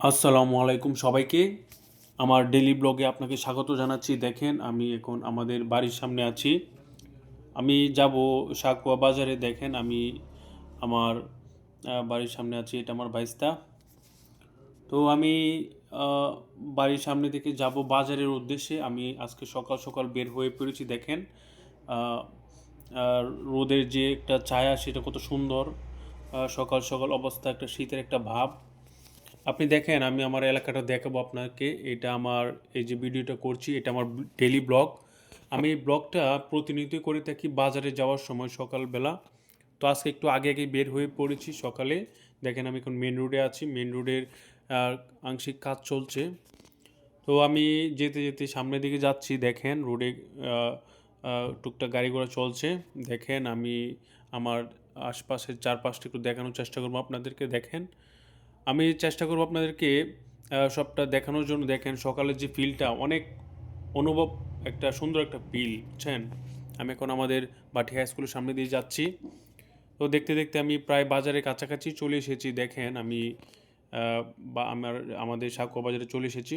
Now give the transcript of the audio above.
আসসালামু আলাইকুম সবাইকে। আমার ডেইলি ব্লগে আপনাকে স্বাগত জানাচ্ছি। দেখেন আমি এখন আমাদের বাড়ির সামনে আছি। আমি যাব সাকুয়া বাজারে। দেখেন আমি আমার বাড়ির সামনে আছি। এটা আমার ভাইস্তা। তো আমি আ বাড়ির সামনে থেকে যাব বাজারের উদ্দেশ্যে। আমি আজকে সকাল, সকাল বের হয়ে পড়েছি দেখেন। আ আ রোদের যে একটা ছায়া সেটা কত সুন্দর। সকাল, সকাল অবস্থা একটা শীতের একটা ভাব। আপনি দেখেন আমি আমার এলাকাটা দেখাবো আপনাকে। এটা আমার এই যে ভিডিওটা করছি এটা আমার ডেইলি ব্লগ। আমি এই ব্লগটা প্রতিনিয়তই করে থাকি বাজারে যাওয়ার সময় সকালবেলা। তো আজকে একটু আগে আগে বের হয়ে পড়েছি সকালে। দেখেন আমি এখন মেন রোডে আছি। মেন রোডের আংশিক কাজ চলছে। তো আমি যেতে যেতে সামনের দিকে যাচ্ছি দেখেন রোডে টুকটাক গাড়ি ঘোড়া চলছে। দেখেন আমি আমার আশপাশের চারপাশটা একটু দেখানোর চেষ্টা করবো আপনাদেরকে। দেখেন আমি চেষ্টা করবো আপনাদেরকে সবটা দেখানোর জন্য। দেখেন সকালের যে ফিলটা অনেক অনুভব, একটা সুন্দর একটা ফিল, বুঝছেন। আমি এখন আমাদের বাটি হাই স্কুলের সামনে দিয়ে যাচ্ছি। তো দেখতে দেখতে আমি প্রায় বাজারের কাছাকাছি চলে এসেছি। দেখেন আমি বা আমাদের সাকুয়া বাজারে চলে এসেছি।